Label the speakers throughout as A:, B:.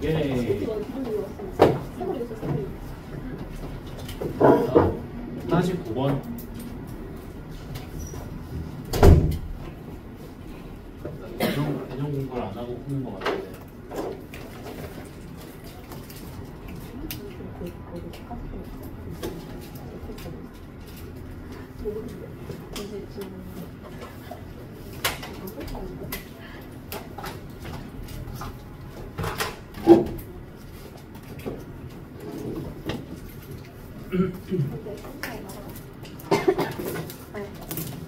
A: 예. 49번. 개념 공부를 안 하고 푸는 것 같은데.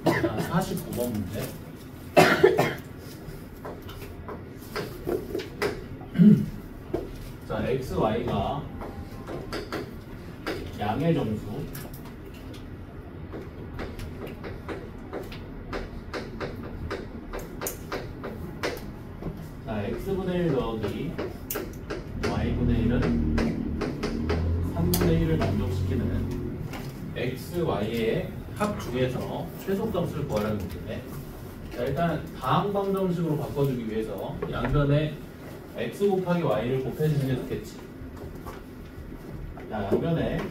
A: 자, 49번 문제. 자, x, y가 양의 정수. 자, x분의 1 더하기 y분의 1은 3분의 1을 만족시키는 x, y의 합 중에서 최소값을 구하라는 문제인데, 자, 일단 다항방정식으로 바꿔주기 위해서 양변에 x 곱하기 y를 곱해주는 게 좋겠지. 자, 양변에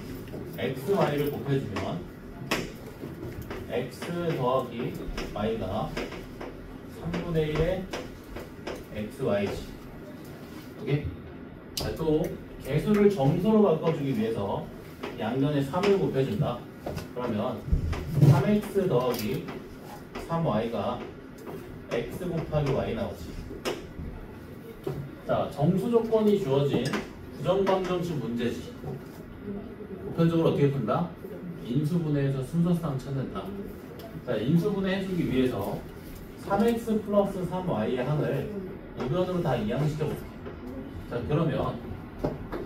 A: x, y를 곱해주면 x 더하기 y가 3분의 1의 x, y지. 오케이? 자, 또 개수를 정수로 바꿔주기 위해서 양변에 3을 곱해준다. 그러면 3x 더하기 3y가 x 곱하기 y 나오지. 자, 정수 조건이 주어진 부정방정식 문제지. 보편적으로 어떻게 푼다? 인수분해해서 순서상 찾는다. 자, 인수분해 해주기 위해서 3x 플러스 3y의 항을 우변으로 다 이항시켜볼게. 자, 그러면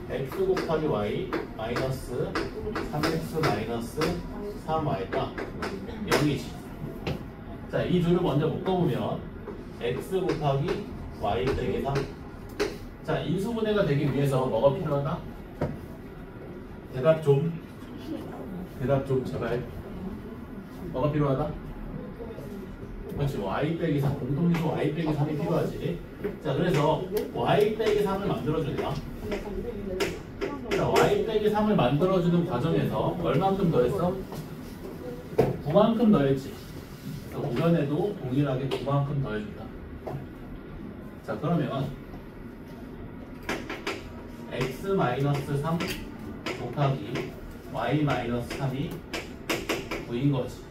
A: x 곱하기 y 마이너스 3x 마이너스 3y가 0이지. 자, 이 둘을 먼저 묶어보면 x 곱하기 y 빼기 3. 자, 인수분해가 되기 위해서 뭐가 필요하다? 대답 좀 제발. 뭐가 필요하다? 그렇지, y 빼기 3, 공통인수 y 빼기 3이 필요하지. 자, 그래서 y 빼기 3을 만들어주냐? 자, y 빼기 3을 만들어주는 과정에서 얼만큼 더했어? 9만큼 더했지. 그래서 우변에도 동일하게 9만큼 더해준다. 자, 그러면 x-3 곱하기 y-3이 9인 거지.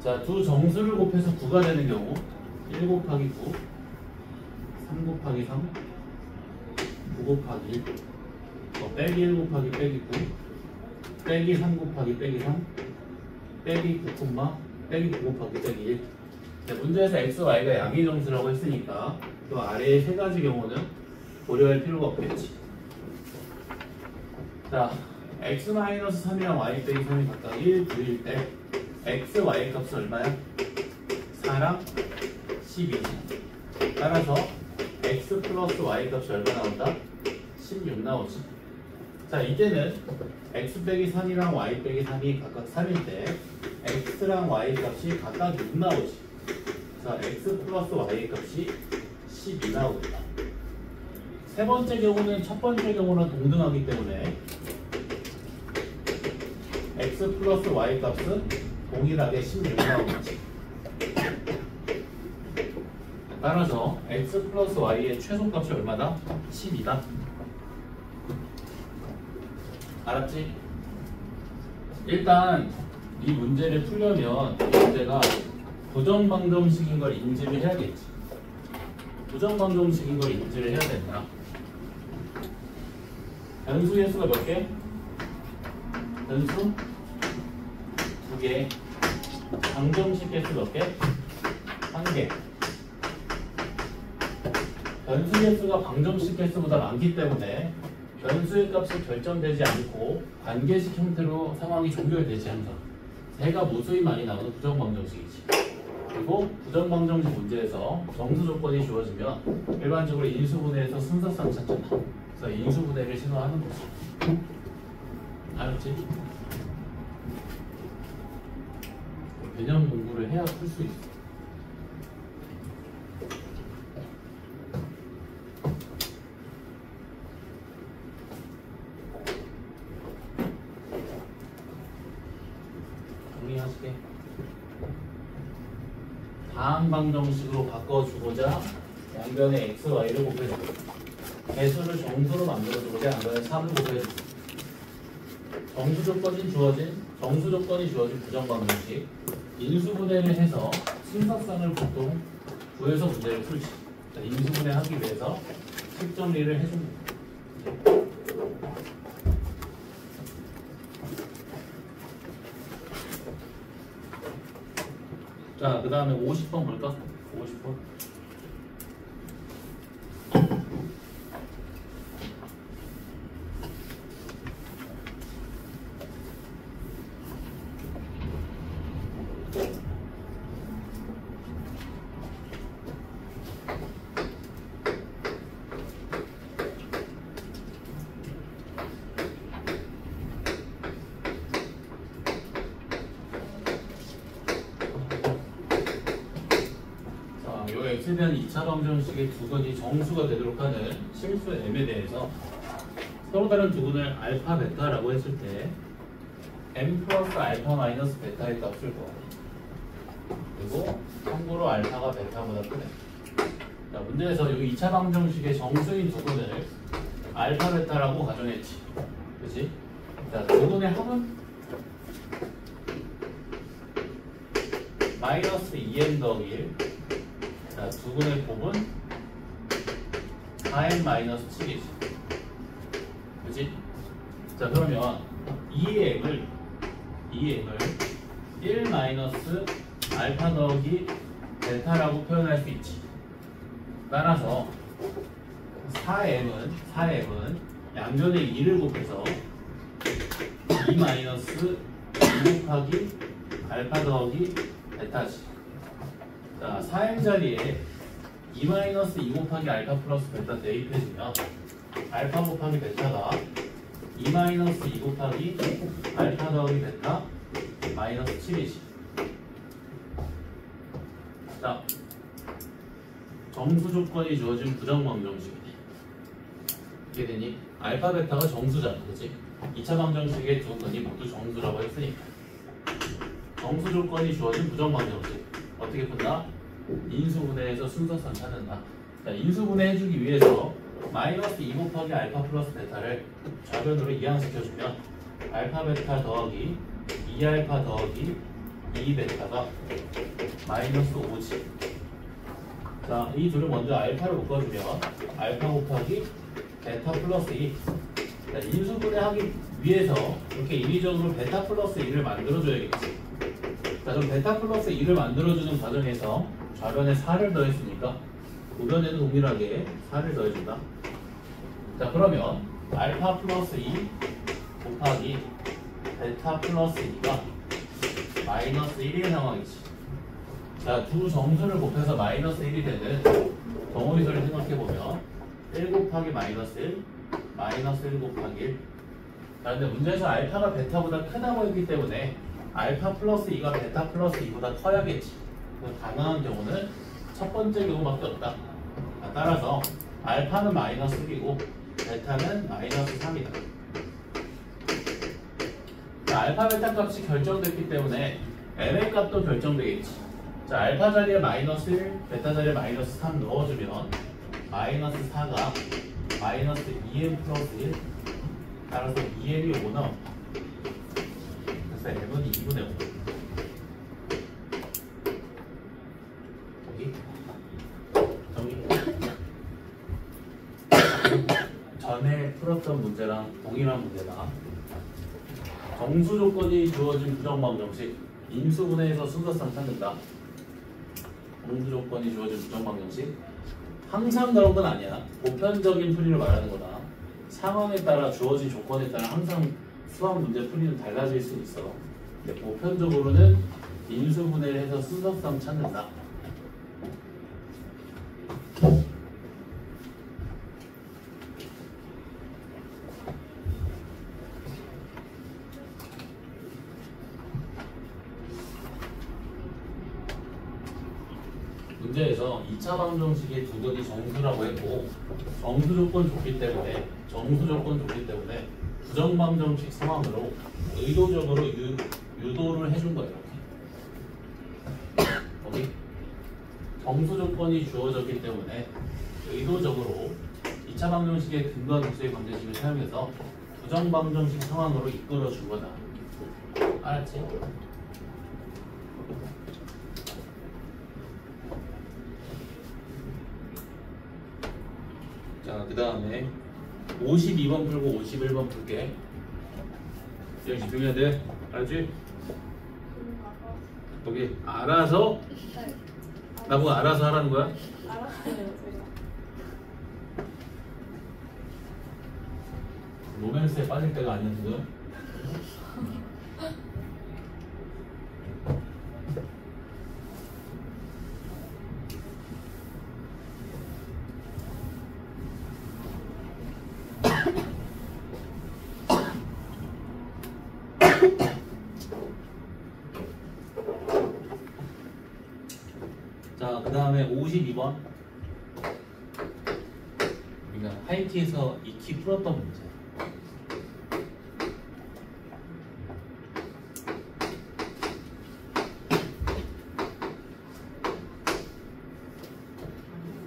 A: 자, 두 정수를 곱해서 9가 되는 경우 1 곱하기 9, 3 곱하기 3, 9 곱하기 1, 빼기 1 곱하기 빼기 9, 빼기 3 곱하기 빼기 3, 빼기 9, 빼기 9 곱하기 빼기 1. 자, 문제에서 x, y가 양의 정수라고 했으니까 또 아래의 세 가지 경우는 고려할 필요가 없겠지. 자, x-3이랑 y 빼기 3이 각각 1, 9일 때 x, y 값은 얼마야? 4랑 12지. 따라서 x 플러스 y 값이 얼마 나온다? 16 나오지. 자, 이제는 x 빼기 3이랑 y 빼기 3이 각각 3일 때 x랑 y 값이 각각 6 나오지. 자, x 플러스 y 값이 12 나오겠다. 세 번째 경우는 첫 번째 경우랑 동등하기 때문에 x 플러스 y 값은 동일하게 16 나오겠지. 따라서 x 플러스 y의 최소값이 얼마다? 12다. 알았지? 일단 이 문제를 풀려면 이 문제가 부정방정식인 걸 인지를 해야겠지. 부정방정식인 걸 인지를 해야 된다. 변수 개수가 몇 개? 변수 2개. 방정식 개수 몇 개? 1개. 변수 개수가 방정식 개수보다 많기 때문에 변수의 값이 결정되지 않고 관계식 형태로 상황이 종결되지 않는다. 새가 무수히 많이 나오는 부정방정식이지. 그리고 부정방정식 문제에서 정수 조건이 주어지면 일반적으로 인수분해에서 순서상 찾잖아. 그래서 인수분해를 신호하는 거지. 알았지? 개념 공부를 해야 풀 수 있어. 부정방정식으로 바꿔주고자 양변에 x, y를 곱해주고 개수를 정수로 만들어주고자 양변에 3을 곱해주고 정수 조건이 주어진 부정방정식 인수분해를 해서 순서상을 보통 구해서 문제를 풀지. 인수분해하기 위해서 식 정리를 해줍니다. 자, 그 다음에 50번 볼까? 50번. x에 대한 2차 방정식의 두근이 정수가 되도록 하는 실수 m에 대해서 서로 다른 두근을 알파, 베타라고 했을 때 m 플러스 알파 마이너스 베타의 값을 구하라. 그리고 참고로 알파가 베타보다 크네. 자, 문제에서 여기 2차 방정식의 정수인 두근을 알파, 베타라고 가정했지. 그치? 자, 두근의 합은 마이너스 2m 더하기 1. 자, 두근의 곱은 4n-7이지. 그치? 자, 그러면 이 액을 1 마이너스 알파 더하기 베타라고 표현할 수 있지. 따라서 4m은 양변에 2를 곱해서 2 마이너스 2 곱하기 알파 더하기 베타지. 자, 4m 자리에 2-2 곱하기 알파 플러스 베타 대입해주면 알파 곱하기 베타가 2-2 곱하기 알파 더하기 베타 마이너스 7이지. 자, 정수 조건이 주어진 부정방정식이네. 이게 되니? 알파 베타가 정수잖아, 그치? 2차 방정식의 두 근이 모두 정수라고 했으니까. 정수 조건이 주어진 부정방정식 어떻게 푼다? 인수분해해서 순서상 찾는다. 자, 인수분해 해주기 위해서 마이너스 2 곱하기 알파 플러스 베타를 좌변으로 이항시켜주면 알파 베타 더하기 2알파 더하기 2베타가 마이너스 5지. 자, 이 둘을 먼저 알파를 묶어주면 알파 곱하기 베타 플러스 2. 자, 인수분해하기 위해서 이렇게 인위적으로 베타 플러스 2를 만들어줘야겠지. 자, 그럼 베타 플러스 2를 만들어주는 과정에서 좌변에 4를 더했으니까 우변에도 동일하게 4를 더해준다. 자, 그러면 알파 플러스 2 곱하기 베타 플러스 2가 마이너스 1인 상황이지. 자, 두 정수를 곱해서 마이너스 1이 되는 덩어리수를 생각해보면 1 곱하기 마이너스 1, 마이너스 1 곱하기 1. 자, 근데 문제에서 알파가 베타보다 크다고 했기 때문에 알파 플러스 2가 베타 플러스 2보다 커야겠지. 가능한 경우는 첫 번째 경우밖에 없다. 따라서 알파는 마이너스 1이고 베타는 마이너스 3이다. 자, 알파 베타 값이 결정됐기 때문에 m의 값도 결정되겠지. 자, 알파 자리에 마이너스 1, 베타 자리에 마이너스 3 넣어주면 마이너스 4가 마이너스 2m 플러스 1. 따라서 2m이 5 나온다. 그래서 m은 2분의 5. 전에 풀었던 문제랑 동일한 문제다. 정수 조건이 주어진 부정방정식 인수분해해서 순서상 찾는다. 정수 조건이 주어진 부정방정식 항상 나온 건 아니야. 보편적인 풀이를 말하는 거다. 상황에 따라 주어진 조건에 따라 항상 수학 문제 풀이는 달라질 수 있어. 근데 보편적으로는 인수분해를 해서 순서상 찾는다. 문제에서 2차 방정식의 두 근이 정수라고 했고 정수 조건 좋기 때문에 부정방정식 상황으로 의도적으로 유도를 해준 거예요. 이렇게. 거기. 정수 조건이 주어졌기 때문에 의도적으로 2차 방정식의 근과 극수의 관계식을 사용해서 부정 방정식 상황으로 이끌어 준 거다. 알았지? 자, 그 다음에 52번 풀고 51번 풀게. 여기 집중해야 돼. 알았지? 거기 알아서?
B: 네.
A: 나보고 알아서 하라는 거야?
B: 알았어요, 제가.
A: 로맨스에 빠질 때가 아니야 지금. 자, 그 다음에 52번. 우리가 하이키에서 익히 풀었던 문제.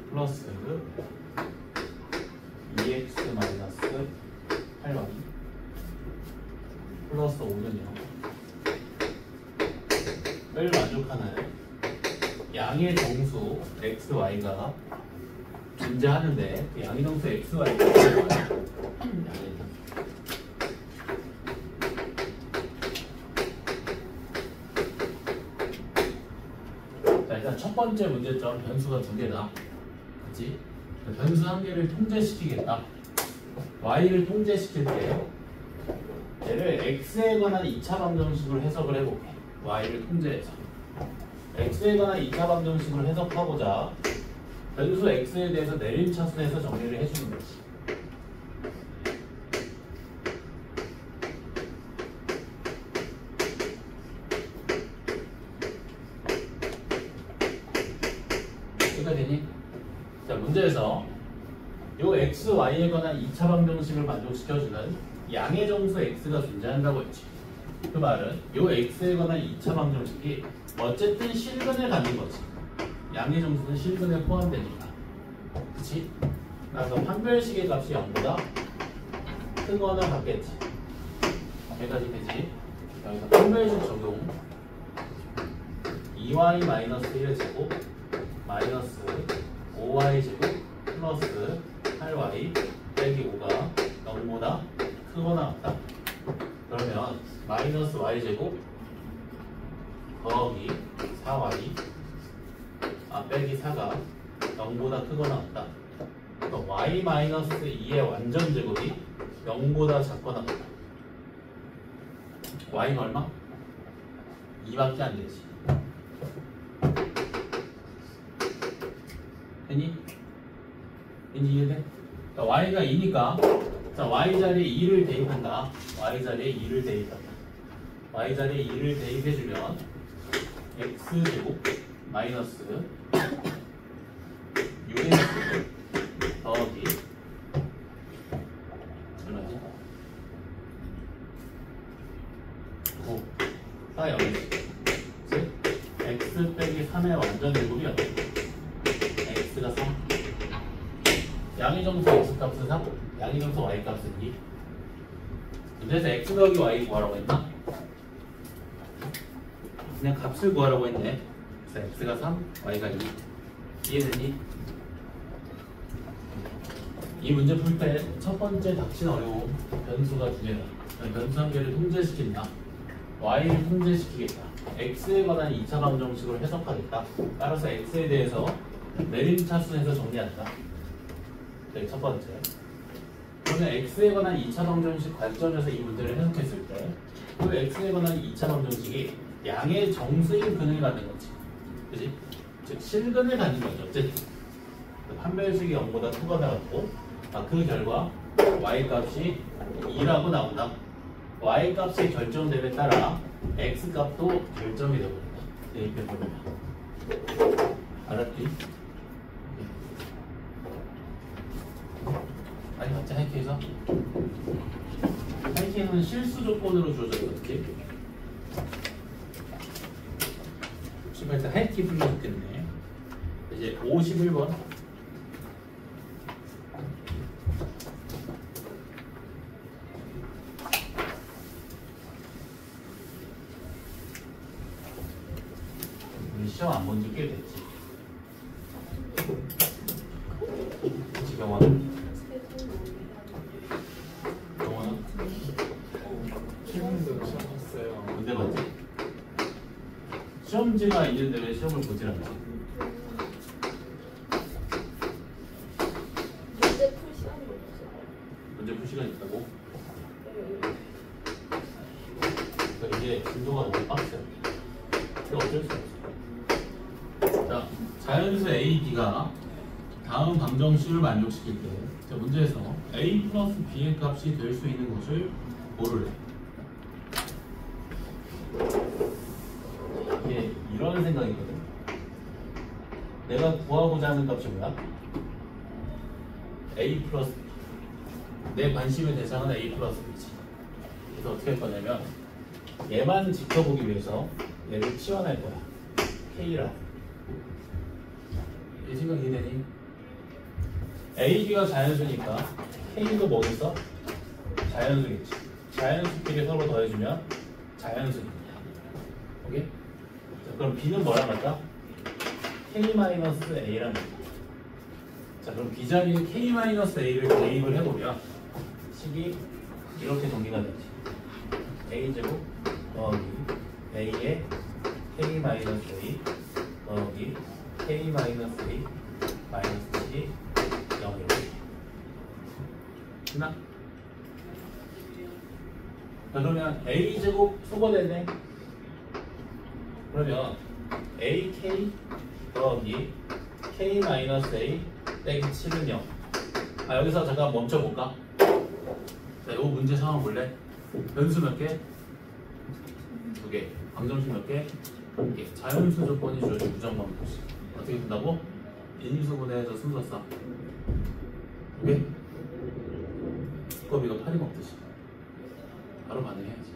A: 플러스 2x 마이너스 8y 플러스 5는요. 를 만족하는 양의 정수 x, y가 존재하는데 그 양의 정수 x, y가 존재해요. 자, 일단 첫 번째 문제점 변수가 두 개다. 그치? 변수 한 개를 통제시키겠다. y를 통제시킬 때 얘를 x에 관한 2차 방정식을 해석을 해볼게. y를 통제해서 x에 관한 2차 방정식을 해석하고자 변수 x에 대해서 내림차순에서 정리를 해주는 거지. 여기까지 되니? 자, 문제에서 요 x, y에 관한 2차 방정식을 만족시켜주는 양의 정수 x가 존재한다고 했지. 그 말은 요 x에 관한 2차 방정식이 어쨌든 실근을 갖는 거지. 양의 정수는 실근에 포함되니까. 그치? 그래서 판별식의 값이 0보다 크거나 같겠지. 여기까지 되지? 여기서 판별식 적용 2y-1의 제곱 마이너스 5y 제곱 플러스 8y 빼기 5가 0보다 크거나 같다. 그러면 마이너스 y 제곱 더하기 4y 빼기 4가 0보다 크거나 같다. 그러니까 y 마이너스 2의 완전 제곱이 0보다 작거나 같다. y는 얼마? 2밖에 안 되지. 됐니? 이해돼? 자, y가 2니까 자, y 자리에 2를 대입한다. y 자리에 2를 대입한다. y 자리에 2를 대입해주면 x제곱 마이너스 6x 더하기 얼마지? 9 4 0 즉 x 빼기 3의 완전 제곱이 x가 3 양의 정수 x값은 3 양의 정수 y값은 2 문제에서 x 더하기 y 구하라고 했나? 그냥 값을 구하라고 했네. 그래서 x가 3, y가 2 이해되니? 이 문제 풀 때 첫 번째 닥친 어려움 변수가 두 개다. 변수 한 개를 통제시킨다. y를 통제시키겠다. x에 관한 2차 방정식을 해석하겠다. 따라서 x에 대해서 내림차순에서 정리한다. 네, 첫 번째. 그러면 x에 관한 2차 방정식 관점에서 이 문제를 해석했을 때 그 x에 관한 2차 방정식이 양의 정수인 근을 갖는 거지. 그지? 즉 실근을 갖는 거죠. 어쨌든 판별식이 0보다 크거나 같고 그 결과 y값이 2라고 나온다. y값이 결정됨에 따라 x값도 결정이 되어버린다. 대입해버린다. 알았지? 아니 맞지? 하이키에서? 하이키에서는 실수 조건으로 주어졌어. 어떻게? 혹시 일단 하이키 불러줬겠네. 이제 51번. 시험 안 본 지 꽤 됐지. 지경원은? 경원은?
B: 최근에도 시험 봤어요.
A: 언제 봤지? 시험지가 있는데 왜 시험을 보질 않지?
C: 문제 풀 시간이 없어요.
A: 문제 풀 시간 있다고? 그러니까 이게 진도가 너무 빡세요. 이거 어쩔 수 없어. 자, 자연수 A, B가 다음 방정식을 만족시킬 때, 자, 문제에서 A 플러스 B의 값이 될 수 있는 것을 고르래. 이게 이런 생각이거든. 내가 구하고자 하는 값이 뭐야? A 플러스 B. 내 관심의 대상은 A 플러스 B지. 그래서 어떻게 할 거냐면 얘만 지켜보기 위해서 얘를 치환할 거야. K라. 이 생각 이해되니? A, B가 자연수니까 K도 뭐겠어? 자연수겠지. 자연수끼리 서로 더해주면 자연수니까. 오케이? 자, 그럼 B는 뭐랑 같다? K-A랑 같다. 자, 그럼 B자리에 K-A를 대입을 해보면 식이 이렇게 정리가 되지. A제곱 더하기 A의 K-A 더하기 K-A 마이너스 7이 0이고 됐나? 자, 그러면 A제곱 소거되네. 그러면 AK 더하기 K 마이너스 A 떼기 7은 0. 아, 여기서 잠깐 멈춰볼까? 자, 요 문제 상황 볼래? 변수 몇 개? 2개. 방정식 몇 개? 1개. 자연수 조건이 주어진 무정 방정식. 어떻게 된다고? 인수분해해서 순서 써. 2개? 두꺼비가 파리 먹듯이. 바로 반응해야지.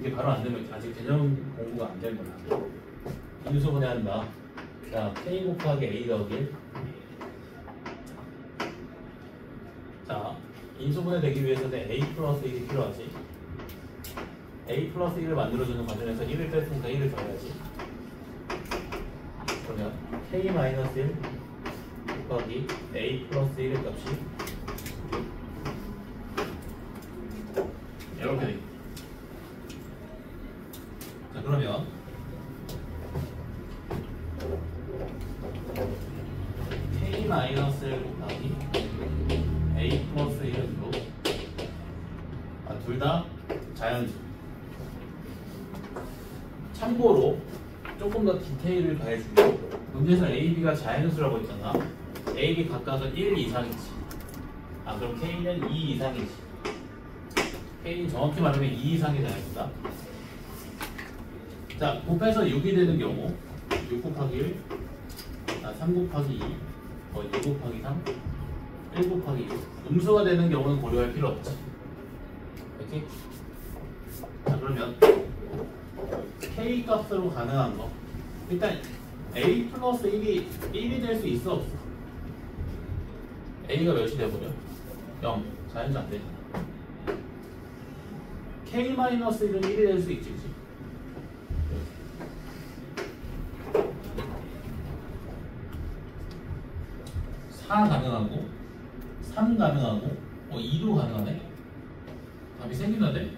A: 이게 바로 안 되면 아직 개념 공부가 안 된 거야. 인수분해한다. 자, K 곱하기 A 더하기 1. 자, 인수분해 되기 위해서는 A 플러스 1이 필요하지. A 플러스 1을 만들어주는 과정에서 1을 뺐으니까 1을 더해야지. 그러면 K 마이너스 1 곱하기 A 플러스 1의 값이 이렇게 돼. 자, 그러면 K 마이너스 1 곱하기 A 플러스 1은 둘 다 자연수. 참고로 조금 더 디테일을 가해주면 문제에서 A, B가 자연수라고 했잖아. A, B 각각은 1 이상이지. 아, 그럼 K는 2 이상이지. K는 정확히 말하면 2 이상의 자연수다. 자, 곱해서 6이 되는 경우 6 곱하기 1, 3 곱하기 2, 2 곱하기 3, 1 곱하기 2. 음수가 되는 경우는 고려할 필요 없지. 이렇게? 자, 그러면 K 값으로 가능한 거 일단 A 플러스 1이 될 수 있어 없어? A가 몇이 돼버려? 0. 자연수 안 되잖아. K 마이너스 1은 1이 될 수 있지, 그치? 4 가능하고 3 가능하고 2도 가능하네? 답이 생기는데?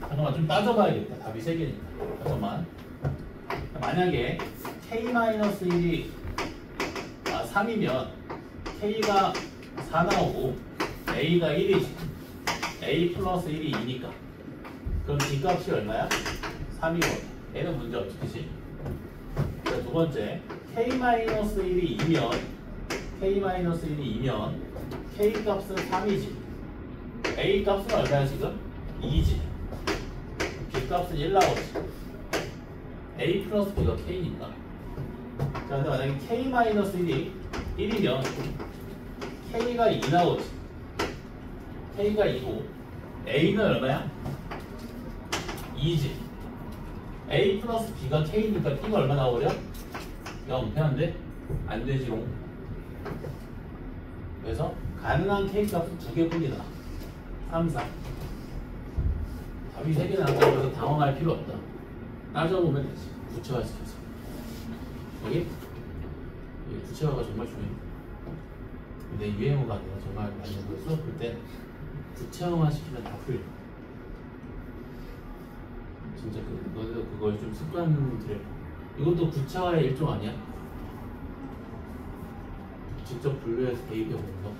A: 잠깐만 좀 따져봐야겠다. 답이 3개니까. 잠깐만. 만약에 K-1이 3이면 K가 4 나오고 A가 1이지. A 플러스 1이 2니까. 그럼 B값이 얼마야? 3이거든. 얘는 문제 없지, 그치? 자, 두 번째. K-1이 2면 K 값은 3이지. A 값은 얼마야 지금? 2지. B 값은 1 나오지. A 플러스 B가 K니까. 자, 근데 만약에 K-1이 1이면 K가 2 나오지. K가 2고 A는 얼마야? 2지. A 플러스 B가 K니까 P가 얼마 나오려? 0. 편한데? 안 되지롱. 그래서 가능한 K 값은 2개뿐이다. 3, 4. 답이 3개 나왔다고 해서 당황할 필요 없다. 따져보면 되지. 구체화시켜서. 여기 구체화가 정말 중요해. 내 유행어가 아니라 정말 맞는 거 수업 볼 때 구체화만 시키면 다 풀려. 진짜 너희도 그걸 좀 습관 들여. 이것도 구체화의 일종 아니야? 직접 분류해서 대입해 보는 거.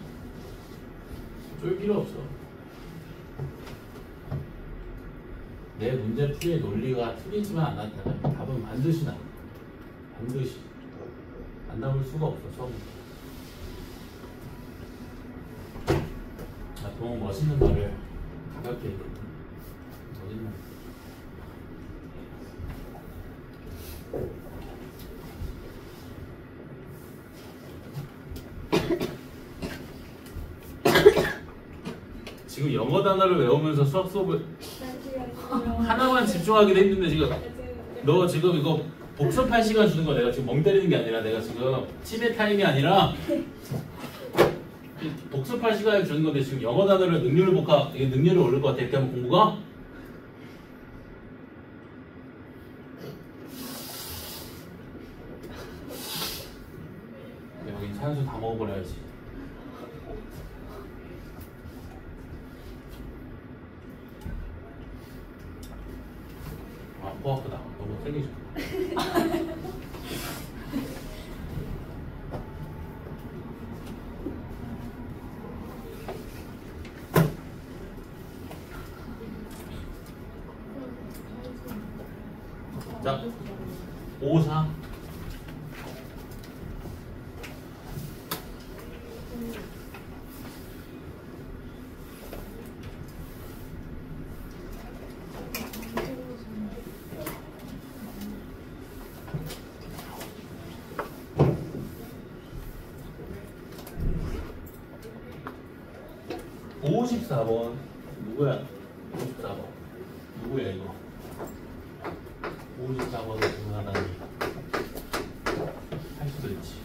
A: 쫄 필요 없어. 내 문제풀이의 논리가 틀리지만 않았다면 답은 반드시 나. 반드시. 안 나올 수가 없어, 처음부터. 너무 멋있는 말을 가볍게 얘기했네. 멋있는 말. 지금 영어 단어를 외우면서 수학 수업을 하나만 집중하기도 힘든데 지금 너 지금 이거 복습할 시간 주는 거 내가 지금 멍 때리는 게 아니라 내가 지금 치매 타임이 아니라 복습할 시간을 주는 건데 지금 영어 단어를 능률을 볼까? 이게 능률을 올릴 것 같아. 이렇게 하면 공부가 여긴 산수 다 먹어버려야지. 아, 코 아프다. 너무 세게 줘. 자, 5, 4. (54번) 누구야? 54번 누구야 이거? 54번을 구분하다니 할 수도 있지.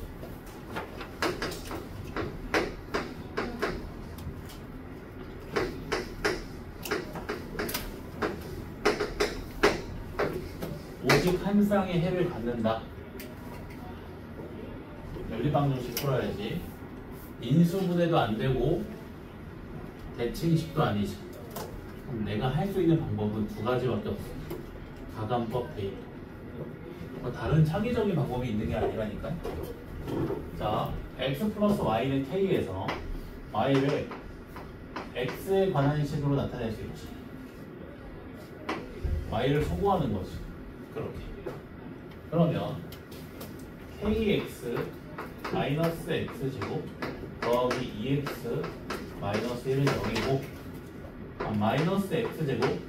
A: 오직 한 쌍의 해를 갖는다. 연립방정식 풀어야지. 인수분해도 안 되고 대칭식도 아니지. 그럼 내가 할 수 있는 방법은 두 가지밖에 없어. 가감법 대입. 다른 창의적인 방법이 있는 게 아니라니까. 자, x 플러스 y는 k에서 y를 x에 관한 식으로 나타낼 수 있지. y를 소구하는 거지. 그렇게. 그러면 kx 마이너스 x제곱 더하기 2x 마이너스 1은 0이고 마이너스 x제곱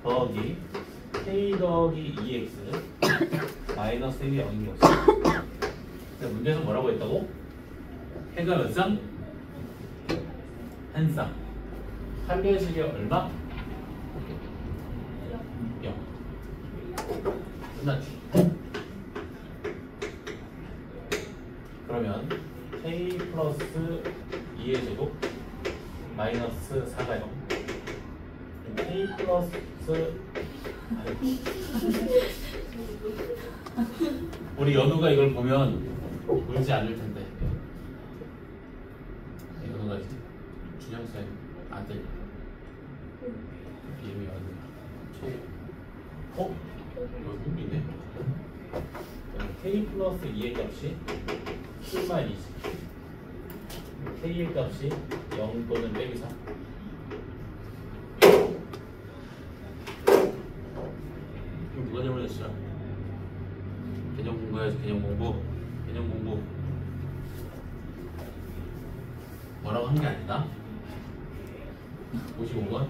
A: 더하기 k 더하기 2x 마이너스 1이 0인 거지. 문제에서 뭐라고 했다고? 해가 몇 쌍? 한 쌍. 판별식이 얼마? 0. 끝났지. 그러면 k 플러스 2의 제곱 마이너스 4가 0. k 플러스 우리 연우가 이걸 보면 울지 않을 텐데. 연우가 준영쌤 아들 이름이 연우야. 얼굴이네. k 플러스 2의 값이 7만이지. k의 값이 0 또는 빼기 3. 그럼 누가 잘못했어? 개념 공부해야지. 개념 공부. 개념 공부. 뭐라고 한 게 아니다. 55번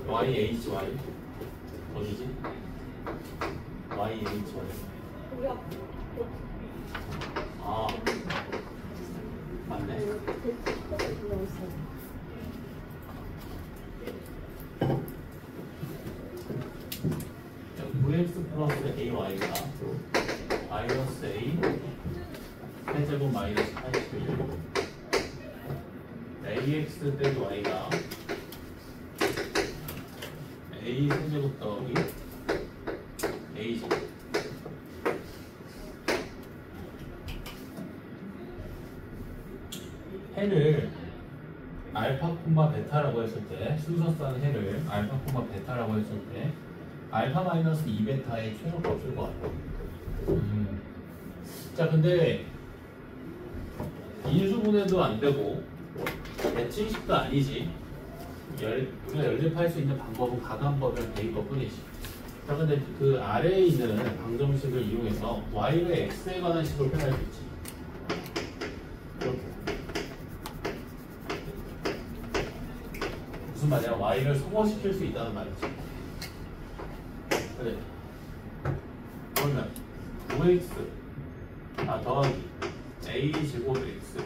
A: YHY 어디지? YHY 아 맞네. 플러스 AY가 마이너스 A 세제곱 마이너스 81 AX 빼기 Y가 A 세제곱 더하기 A제곱 해를 알파 콤마 베타라고 했을 때 순서상 해를 알파 콤마 베타라고 했을 때 알파 마이너스 2베타의 최소값을 구하라. 자 근데 인수분해도 안 되고 대칭식도 아니지. 우리가 연립할 수 있는 방법은 가감법이랑 대입법뿐이지. 자 근데 그 아래에 있는 방정식을 이용해서 y를 x에 관한 식으로 표현할 수 있지. 이렇게. 무슨 말이야? y를 성화시킬 수 있다는 말이지. 그래. 그러면 5x 더하기 a 제곱 x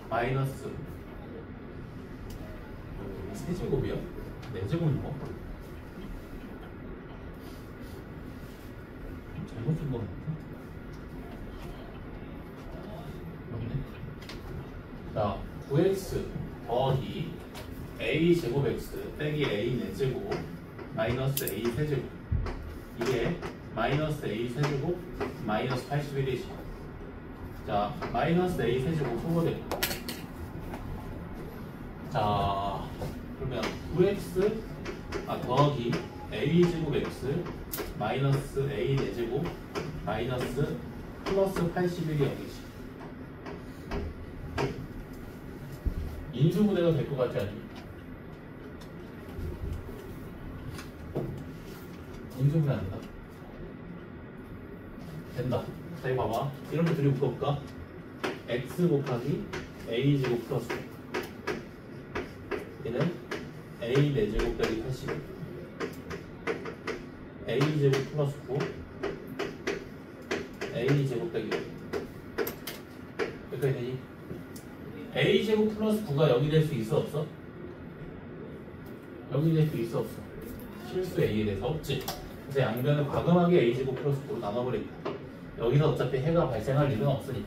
A: 마이너스 세제곱이요? 4제곱이 뭐? 잘못 쓴 거 같은데? 맞네. 자, 9x 더하기 a 제곱 x 빼기 a 4제곱 마이너스 a 세제곱 이게 마이너스 a 세제곱 마이너스 81이지. 자, 마이너스 a 세제곱 소거되고 자, 그러면 9x 더하기 a 제곱 x 마이너스 a 4제곱 마이너스 플러스 81이 0이지. 인수분해가 될 것 같지 않니? 인수분해 한다. 된다. 자, 이거 봐봐. 이런 거 둘이 묶어볼까? x 곱하기 a 제곱 플러스 얘는 a 4제곱 빼기 80 a 제곱 플러스 9 a 제곱 빼기 5 여기까지 되니? a 제곱 플러스 9가 0이 될 수 있어 없어? 0이 될 수 있어 없어? 실수 a에 대해서 없지. 그래서 양변을 과감하게 a 제곱 플러스 9로 나눠버립니다. 여기서 어차피 해가 발생할 일은 없으니까.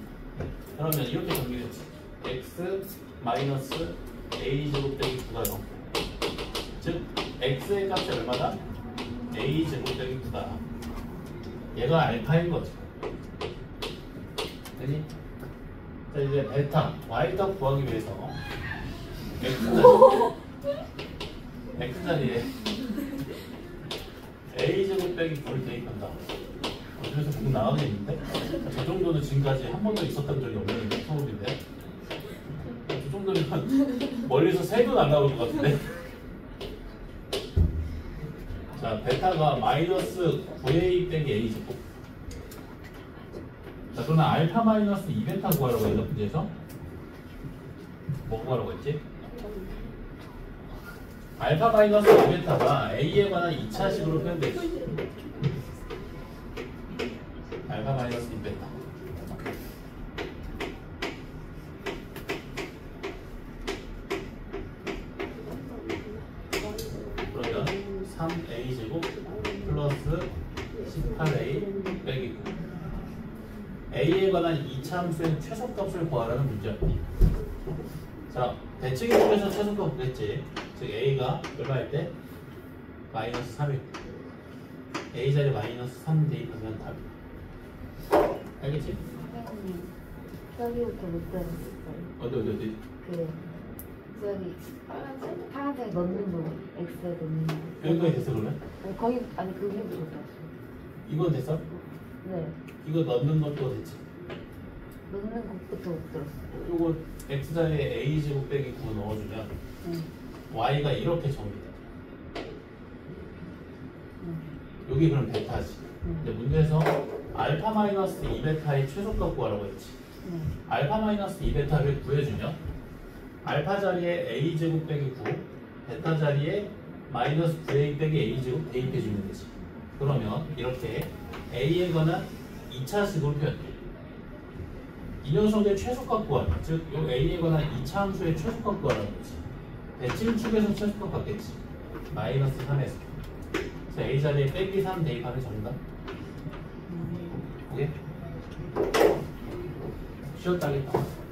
A: 그러면 이렇게 정리됐지. x 마이너스 a 제곱 빼기 9가 0. 즉 x의 값이 얼마다? a 제곱 빼기 9다. 얘가 알파인 거지. 되니? 자 이제 베타 y 값 구하기 위해서 x 자리에 a 제곱 빼기 9를 대입한다. 그래서 꼭 나가겠는데? 저 정도는 지금까지 한 번도 있었던 적이 없는 수업인데 저 정도면 멀리서 새도 날라올 것 같은데? 자, 베타가 마이너스 9a 빼기 a 제곱. 자, 그러면 알파 마이너스 2베타 구하라고 해서 문제에서 뭐 구하라고 했지? 알파 마이너스 2베타가 a에 관한 2차식으로 표현되지. 알파 마이너스 2베타. 그러면 3a 제곱 플러스 18a 빼기 9. a에 관한 2차 함수의 최소값을 구하라는 문제야. 자, 대칭 중에서 최소값 구했지. 즉 a가 얼마일 때? 마이너스 3일. a 자리에 마이너스 3 대입하면 답이야. 알겠지?
C: 선생님, 저기부터 못 들었어요.
A: 어디?
C: 저기 파란색 넣는 부분, X에 넣는 부분.
A: 여기까지 됐어 그러면?
C: 거의 아니 그 위부터 들었어요.
A: 이건 됐어?
C: 네,
A: 이거 넣는 것도 됐지?
C: 넣는 것부터 못 들었어요.
A: 요거 x 자리에 a 제곱 빼기 9 넣어주면
C: 네.
A: y가 이렇게 정리돼. 여기 그럼 베타지. 근데 문제에서 알파 마이너스 2베타의 최소값 구하라고 했지.
C: 네.
A: 알파 마이너스 2베타를 구해주면 알파 자리에 a 제곱 빼기 9, 베타 자리에 마이너스 9a 빼기 a 제곱 대입해주면 되지. 그러면 이렇게 a에 관한 2차식으로 표현돼. 이 녀석의 최소값 구하라. 즉, 이 a에 관한 2차 함수의 최소값 구하라는 거지. 대칭축에서 최소값 받겠지. 마이너스 3에서. 그래서 a 자리에 빼기 3 대입하면 정답. 보게. 쉬었다 하겠다.